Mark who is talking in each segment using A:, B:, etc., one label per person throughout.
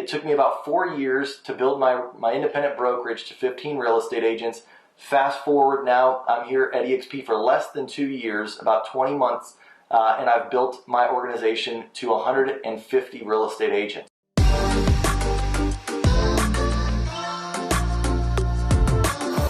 A: It took me about 4 years to build my independent brokerage to 15 real estate agents. Fast forward now, I'm here at eXp for less than 2 years, about 20 months, and I've built my organization to 150 real estate agents.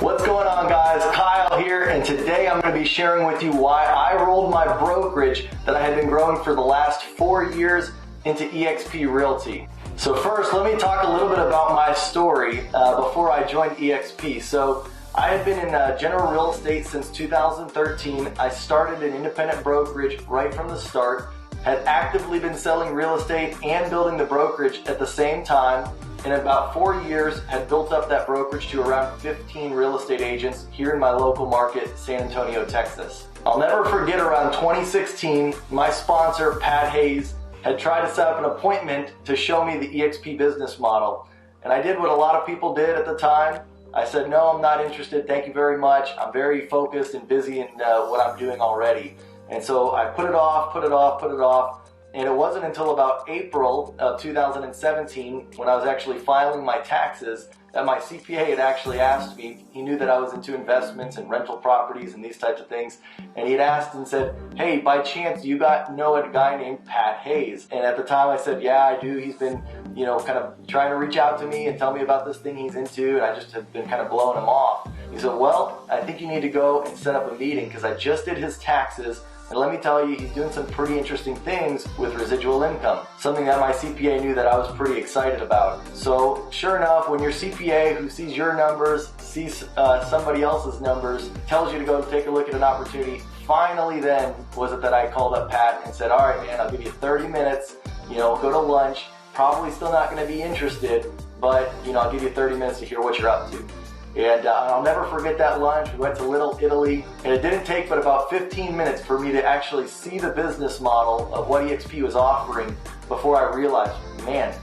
A: What's going on, guys? Kyle here, and today I'm going to be sharing with you why I rolled my brokerage that I had been growing for the last 4 years into eXp Realty. So first, let me talk a little bit about my story before I joined eXp. So I had been in general real estate since 2013. I started an independent brokerage right from the start, had actively been selling real estate and building the brokerage at the same time. In about 4 years, had built up that brokerage to around 15 real estate agents here in my local market, San Antonio, Texas. I'll never forget around 2016, my sponsor, Pat Hayes, had tried to set up an appointment to show me the eXp business model. And I did what a lot of people did at the time. I said, no, I'm not interested. Thank you very much. I'm very focused and busy in what I'm doing already. And so I put it off. And it wasn't until about April of 2017, when I was actually filing my taxes, that my CPA had actually asked me. He knew that I was into investments and rental properties and these types of things. And he had asked and said, hey, by chance, you know a guy named Pat Hayes? And at the time I said, yeah, I do. He's been, kind of trying to reach out to me and tell me about this thing he's into. And I just have been kind of blowing him off. He said, well, I think you need to go and set up a meeting because I just did his taxes. And let me tell you, he's doing some pretty interesting things with residual income, something that my CPA knew that I was pretty excited about. So sure enough, when your CPA who sees your numbers, sees somebody else's numbers, tells you to go take a look at an opportunity, finally then was it that I called up Pat and said, all right, man, I'll give you 30 minutes, go to lunch, probably still not going to be interested, but I'll give you 30 minutes to hear what you're up to. And I'll never forget that lunch. We went to Little Italy, and it didn't take but about 15 minutes for me to actually see the business model of what eXp was offering before I realized, man,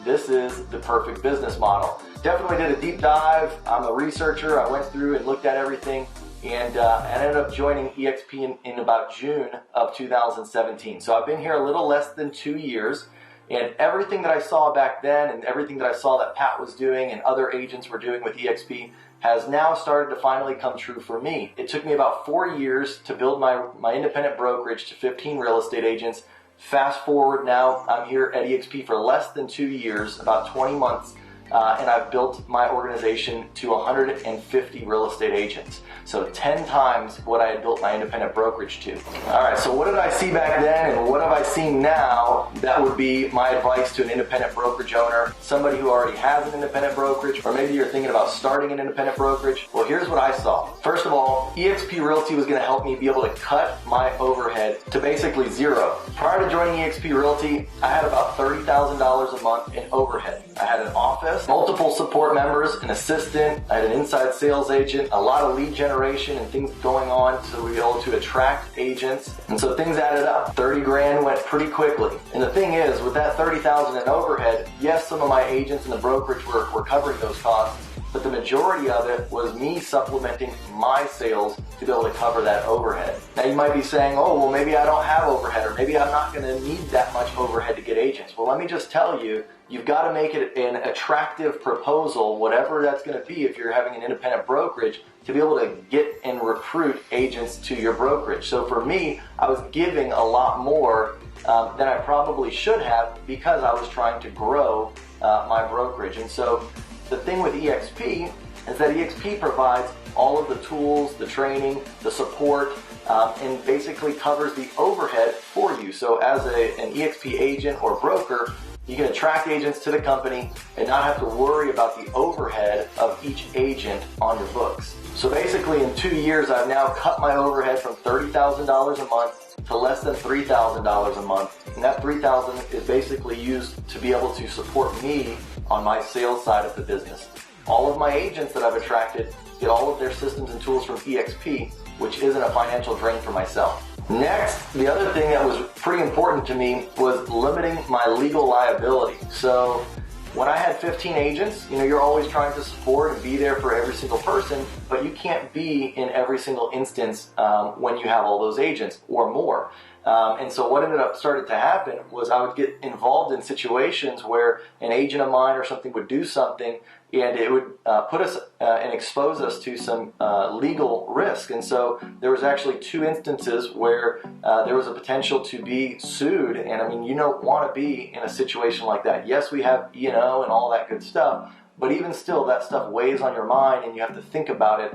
A: this is the perfect business model. Definitely did a deep dive. I'm a researcher. I went through and looked at everything, and I ended up joining eXp in about June of 2017. So I've been here a little less than 2 years. And everything that I saw back then and everything that I saw that Pat was doing and other agents were doing with eXp has now started to finally come true for me. It took me about 4 years to build my independent brokerage to 15 real estate agents. Fast forward now, I'm here at eXp for less than 2 years, about 20 months, and I've built my organization to 150 real estate agents. So 10 times what I had built my independent brokerage to. All right, so what did I see back then and what have I seen now that would be my advice to an independent brokerage owner, somebody who already has an independent brokerage, or maybe you're thinking about starting an independent brokerage? Well, here's what I saw. First of all, eXp Realty was gonna help me be able to cut my overhead to basically zero. Prior to joining eXp Realty, I had about $30,000 a month in overhead. I had an office, multiple support members, an assistant, I had an inside sales agent, a lot of lead generation and things going on so we were able to attract agents. And so things added up. 30 grand went pretty quickly. And the thing is, with that 30,000 in overhead, yes, some of my agents in the brokerage were covering those costs, but the majority of it was me supplementing my sales to be able to cover that overhead. Now you might be saying, oh, well, maybe I don't have overhead, or maybe I'm not going to need that much overhead to get agents. Well, let me just tell you, you've got to make it an attractive proposal, whatever that's going to be if you're having an independent brokerage, to be able to get and recruit agents to your brokerage. So for me, I was giving a lot more than I probably should have because I was trying to grow my brokerage. And so the thing with eXp is that eXp provides all of the tools, the training, the support, and basically covers the overhead for you. So as an eXp agent or broker, you can attract agents to the company and not have to worry about the overhead of each agent on your books. So basically in 2 years, I've now cut my overhead from $30,000 a month to less than $3,000 a month. And that $3,000 is basically used to be able to support me on my sales side of the business. All of my agents that I've attracted get all of their systems and tools from eXp, which isn't a financial drain for myself. Next, the other thing that was pretty important to me was limiting my legal liability. So when I had 15 agents, you're always trying to support and be there for every single person, but you can't be in every single instance when you have all those agents or more. And so what ended up started to happen was I would get involved in situations where an agent of mine or something would do something, and it would put us and expose us to some legal risk. And so there was actually 2 instances where there was a potential to be sued. And I mean, you don't want to be in a situation like that. Yes, we have E&O and all that good stuff, but even still, that stuff weighs on your mind, and you have to think about it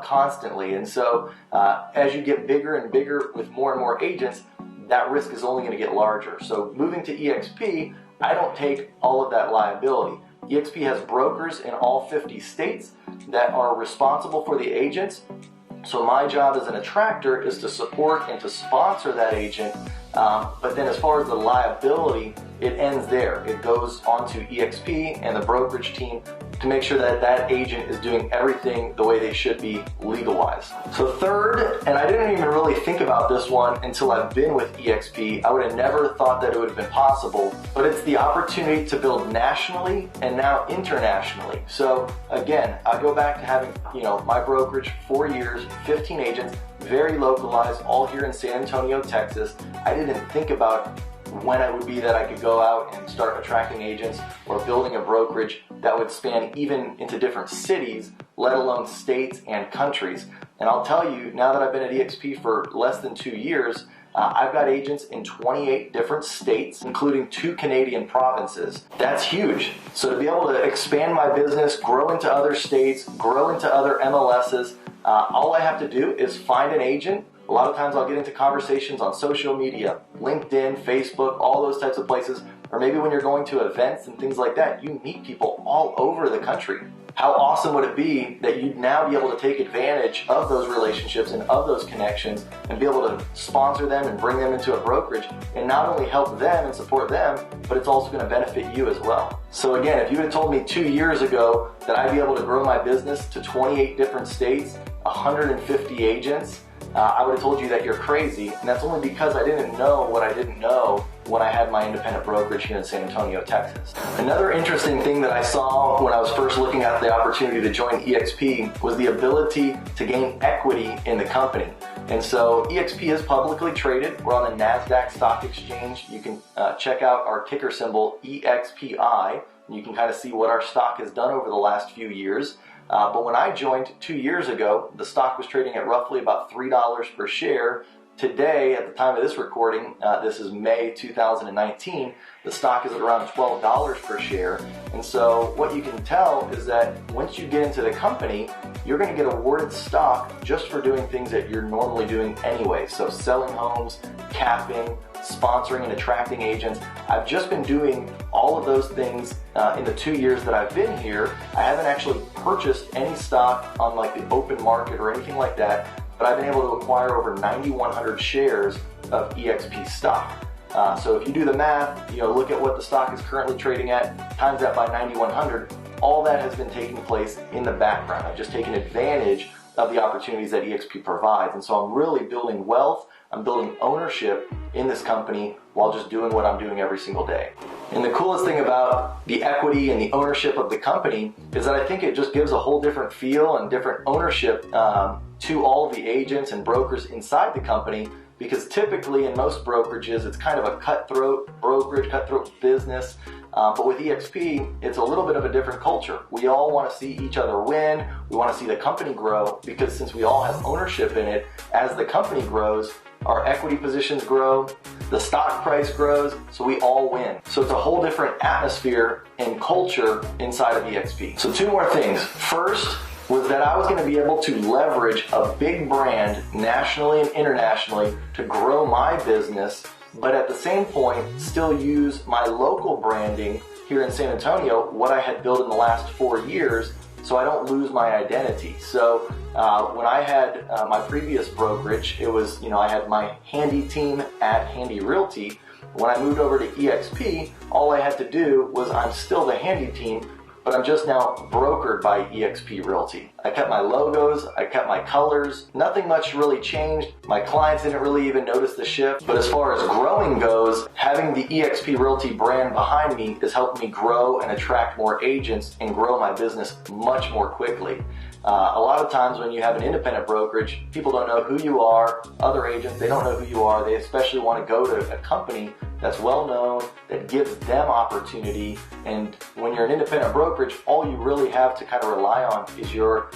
A: constantly. And so as you get bigger and bigger with more and more agents, that risk is only going to get larger. So moving to eXp, I don't take all of that liability. eXp has brokers in all 50 states that are responsible for the agents. So my job as an attractor is to support and to sponsor that agent. But then as far as the liability, it ends there. It goes on to eXp and the brokerage team to make sure that that agent is doing everything the way they should be legal-wise. So third, and I didn't even really think about this one until I've been with eXp, I would have never thought that it would have been possible, but it's the opportunity to build nationally and now internationally. So again, I go back to having, my brokerage, 4 years, 15 agents, very localized, all here in San Antonio, Texas. I didn't think about when it would be that I could go out and start attracting agents or building a brokerage that would span even into different cities, let alone states and countries. And I'll tell you, now that I've been at eXp for less than 2 years, I've got agents in 28 different states, including 2 Canadian provinces. That's huge. So to be able to expand my business, grow into other states, grow into other MLSs, all I have to do is find an agent. A lot of times I'll get into conversations on social media, LinkedIn, Facebook, all those types of places, or maybe when you're going to events and things like that, you meet people all over the country. How awesome would it be that you'd now be able to take advantage of those relationships and of those connections and be able to sponsor them and bring them into a brokerage and not only help them and support them, but it's also going to benefit you as well. So again, if you had told me 2 years ago that I'd be able to grow my business to 28 different states, 150 agents, I would have told you that you're crazy, and that's only because I didn't know what I didn't know when I had my independent brokerage here in San Antonio, Texas. Another interesting thing that I saw when I was first looking at the opportunity to join eXp was the ability to gain equity in the company. And so eXp is publicly traded. We're on the NASDAQ stock exchange. You can check out our ticker symbol, EXPI, and you can kind of see what our stock has done over the last few years. But when I joined 2 years ago, the stock was trading at roughly about $3 per share. Today, at the time of this recording, this is May 2019, the stock is at around $12 per share. And so what you can tell is that once you get into the company, you're going to get awarded stock just for doing things that you're normally doing anyway. So selling homes, capping, sponsoring and attracting agents. I've just been doing all of those things in the 2 years that I've been here. I haven't actually purchased any stock on like the open market or anything like that, but I've been able to acquire over 9,100 shares of eXp stock. So if you do the math, look at what the stock is currently trading at, times that by 9,100, all that has been taking place in the background. I've just taken advantage of the opportunities that eXp provides. And so I'm really building wealth, I'm building ownership in this company while just doing what I'm doing every single day. And the coolest thing about the equity and the ownership of the company is that I think it just gives a whole different feel and different ownership to all of the agents and brokers inside the company, because typically in most brokerages, it's kind of a cutthroat brokerage, cutthroat business. But with eXp, it's a little bit of a different culture. We all want to see each other win. We want to see the company grow, because since we all have ownership in it, as the company grows, our equity positions grow, the stock price grows, so we all win. So it's a whole different atmosphere and culture inside of eXp. So 2 more things. First was that I was going to be able to leverage a big brand nationally and internationally to grow my business, but at the same point still use my local branding here in San Antonio, what I had built in the last 4 years, so I don't lose my identity. So when I had my previous brokerage, it was, I had my handy team at Handy Realty. When I moved over to eXp, all I had to do was, I'm still the handy team, but I'm just now brokered by eXp Realty. I kept my logos, I kept my colors, nothing much really changed. My clients didn't really even notice the shift, but as far as growing goes, having the eXp Realty brand behind me is helping me grow and attract more agents and grow my business much more quickly. A lot of times when you have an independent brokerage, people don't know who you are. Other agents, they don't know who you are. They especially want to go to a company that's well known, that gives them opportunity. And when you're an independent brokerage, all you really have to kind of rely on is your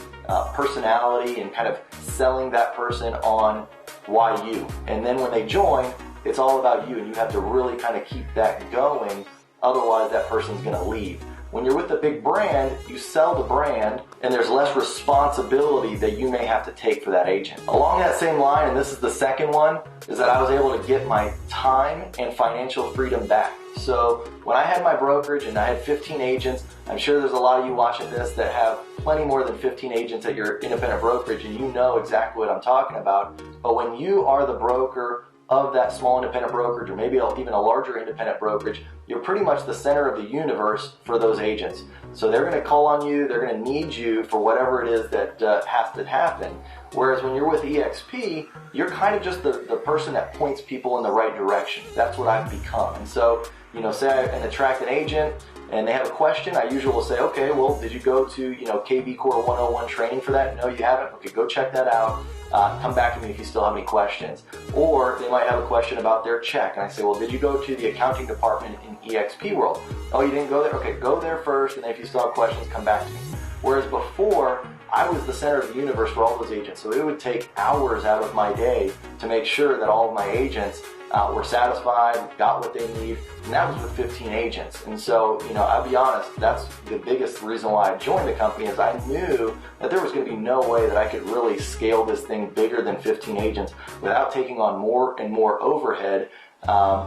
A: personality and kind of selling that person on why you. And then when they join, it's all about you, and you have to really kind of keep that going. Otherwise, that person's going to leave. When you're with a big brand, you sell the brand, and there's less responsibility that you may have to take for that agent. Along that same line, and this is the second one, is that I was able to get my time and financial freedom back. So when I had my brokerage and I had 15 agents, I'm sure there's a lot of you watching this that have plenty more than 15 agents at your independent brokerage, and you know exactly what I'm talking about. But when you are the broker of that small independent brokerage, or maybe even a larger independent brokerage, you're pretty much the center of the universe for those agents. So they're going to call on you, they're going to need you for whatever it is that has to happen. Whereas when you're with eXp, you're kind of just the person that points people in the right direction. That's what I've become. And so, say I attract an agent and they have a question, I usually will say, okay, well, did you go to, KB Core 101 training for that? No, you haven't? Okay, go check that out. Come back to me if you still have any questions. Or they might have a question about their check. And I say, well, did you go to the accounting department in eXp World? Oh, you didn't go there? Okay, go there first, and then if you still have questions, come back to me. Whereas before, I was the center of the universe for all those agents. So it would take hours out of my day to make sure that all of my agents were satisfied, got what they need, and that was with 15 agents. And so, I'll be honest, that's the biggest reason why I joined the company, is I knew that there was going to be no way that I could really scale this thing bigger than 15 agents without taking on more and more overhead,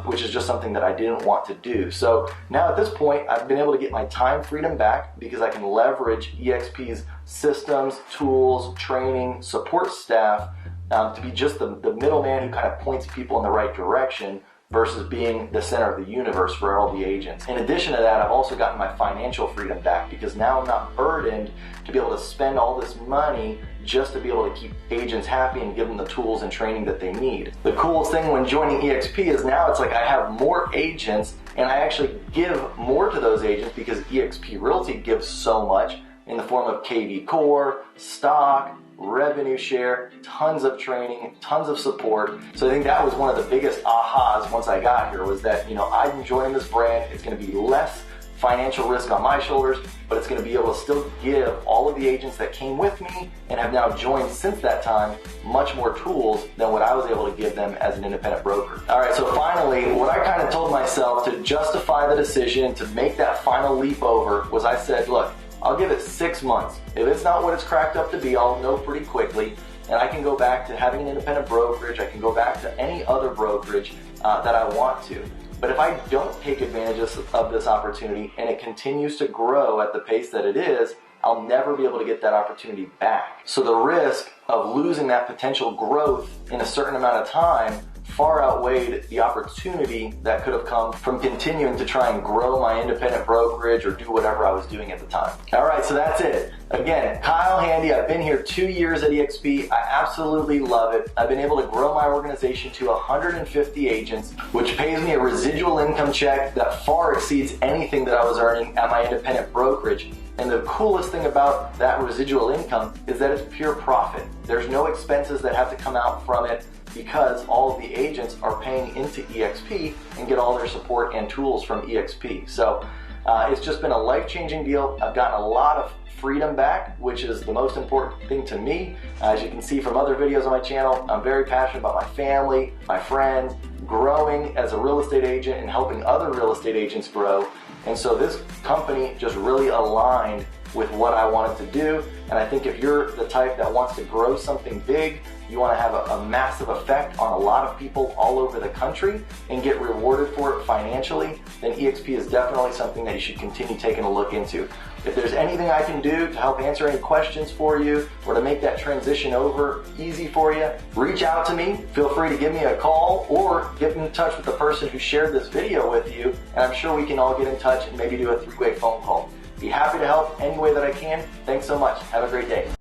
A: which is just something that I didn't want to do. So now at this point, I've been able to get my time freedom back because I can leverage eXp's systems, tools, training, support staff to be just the middleman who kind of points people in the right direction versus being the center of the universe for all the agents. In addition to that, I've also gotten my financial freedom back because now I'm not burdened to be able to spend all this money just to be able to keep agents happy and give them the tools and training that they need. The coolest thing when joining eXp is now it's like I have more agents and I actually give more to those agents because eXp Realty gives so much in the form of KV Core, stock, revenue share, tons of training, tons of support. So I think that was one of the biggest ahas once I got here, was that, I'm joining this brand. It's going to be less financial risk on my shoulders, but it's going to be able to still give all of the agents that came with me and have now joined since that time much more tools than what I was able to give them as an independent broker. All right, so finally, what I kind of told myself to justify the decision to make that final leap over was I said, look, I'll give it 6 months. If it's not what it's cracked up to be, I'll know pretty quickly, and I can go back to having an independent brokerage. I can go back to any other brokerage that I want to. But if I don't take advantage of this opportunity and it continues to grow at the pace that it is, I'll never be able to get that opportunity back. So the risk of losing that potential growth in a certain amount of time far outweighed the opportunity that could have come from continuing to try and grow my independent brokerage or do whatever I was doing at the time. All right, so that's it. Again, Kyle Handy, I've been here 2 years at eXp. I absolutely love it. I've been able to grow my organization to 150 agents, which pays me a residual income check that far exceeds anything that I was earning at my independent brokerage. And the coolest thing about that residual income is that it's pure profit. There's no expenses that have to come out from it, because all of the agents are paying into eXp and get all their support and tools from eXp. So it's just been a life-changing deal. I've gotten a lot of freedom back, which is the most important thing to me. As you can see from other videos on my channel, I'm very passionate about my family, my friends, growing as a real estate agent and helping other real estate agents grow. And so this company just really aligned with what I wanted to do. And I think if you're the type that wants to grow something big, you want to have a massive effect on a lot of people all over the country and get rewarded for it financially, then eXp is definitely something that you should continue taking a look into. If there's anything I can do to help answer any questions for you or to make that transition over easy for you, reach out to me. Feel free to give me a call or get in touch with the person who shared this video with you, and I'm sure we can all get in touch and maybe do a 3-way phone call. Be happy to help any way that I can. Thanks so much. Have a great day.